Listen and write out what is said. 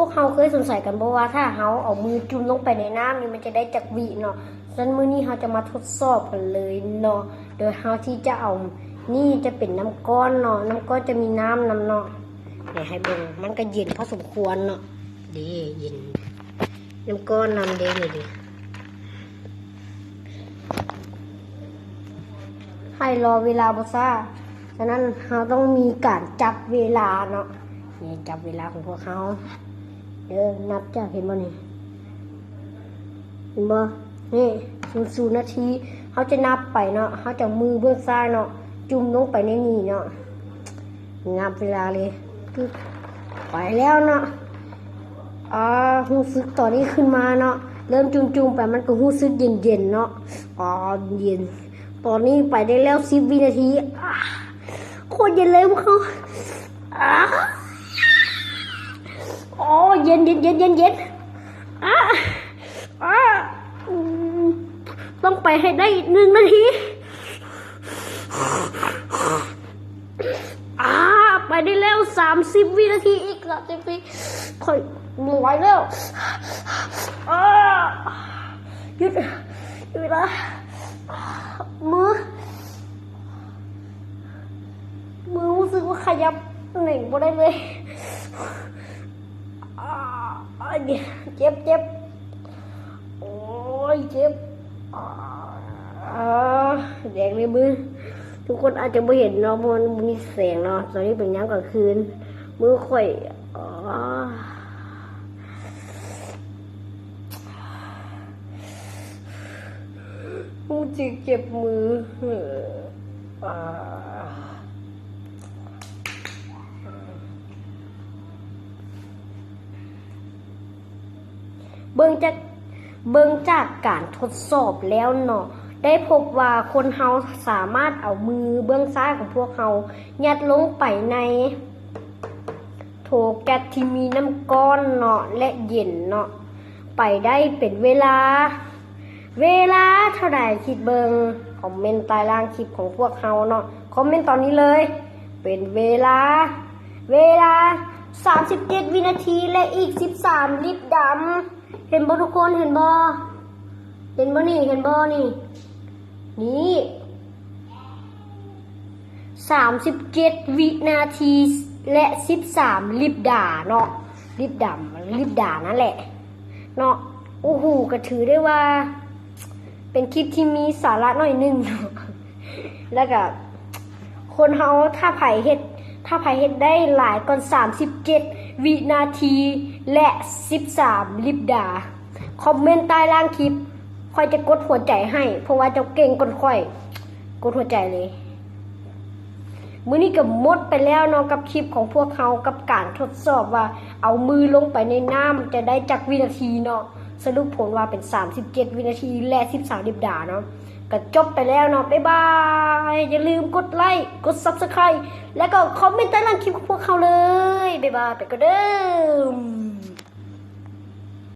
วกเขาเคยสงสัยกันบ่ว่าถ้าเขาเอามือจุ่มลงไปในน้ำนี่มันจะได้จักวิเนาะฉะนั้นมื้อนี้เขาจะมาทดสอบกันเลยเนาะโดยเขาที่จะเอานี่จะเป็นน้ำก้อนเนาะน้ำก้อนจะมีน้ำเนาะเดี๋ยวให้เบิ่งมันก็เย็นพอสมควรเนาะดีเย็นน้ำก้อนน้ำเด้นี่ดิให้รอเวลาบ่ซ่าฉะนั้นเราต้องมีการจับเวลาเนาะนี่จับเวลาของพวกเขานับจากเห็นบ่นี่เห็นบ่นี่0 นาทีเขาจะนับไปเนาะเขาจะมือเบื้องซ้ายเนาะจุ่มลงไปในนี่เนาะนับเวลาเลยคือไปแล้วเนาะรู้สึกตอนนี้ขึ้นมาเนาะเริ่มจุ่มๆไปมันก็รู้สึกเย็นๆเนาะเย็นตอนนี้ไปได้แล้ว10 วินาทีโคตรเย็นเลยพวกเขาเย็นต้องไปให้ได้1 นาทีไปได้แล้ว30 วินาทีอีก30 วิค่อยไม่ไหวแล้วหยุดเวลามือรู้สึกว่าขยับหนึ่งบ่ได้เลยเจ็บโอ้ยเจ็บแดงในมือทุกคนอาจจะไม่เห็นเนาะเพราะมันมีแสงเนาะตอนนี้เป็นยามกลางคืนมือค่อยรู้สึกเจ็บมือเบิ่งจากการทดสอบแล้วเนาะได้พบว่าคนเฮาสามารถเอามือเบื้องซ้ายของพวกเฮายัดลงไปในโถแก๊สที่มีน้ำก้อนเนาะและเย็นเนาะไปได้เป็นเวลาเท่าใดคิดเบิ่งคอมเมนต์ใต้ล่างคลิปของพวกเฮาเนาะคอมเมนต์ตอนนี้เลยเป็นเวลา37 วินาทีและอีก13 ลิตรดำเห็นบ่ทุกคนเห็นบ่นี่นี่37 วินาทีและ13 ลิตรด่าเนาะลิตรด่านั่นแหละเนาะโอ้โหก็ถือได้ว่าเป็นคลิปที่มีสาระหน่อยนึงแล้วก็คนเฮาถ้าไผเฮ็ดได้หลายก่อน37 วินาทีและ13 ลิปดาคอมเมนต์ใต้ล่างคลิปค่อยจะกดหัวใจให้เพราะว่าเจ้าเก่งก่อนค่อยกดหัวใจเลยมื้อนี้ก็หมดไปแล้วเนาะกับคลิปของพวกเขากับการทดสอบว่าเอามือลงไปในน้ำจะได้จักวินาทีเนาะสรุปผลว่าเป็น37 วินาทีและ13 ลิปดาเนาะก็จบไปแล้วเนาะบ๊ายบายอย่าลืมกดไลค์กด Subscribe แล้วก็คอมเมนต์ใต้ล่างคลิปของพวกเขาเลยบ๊ายบายไปก็เด้อ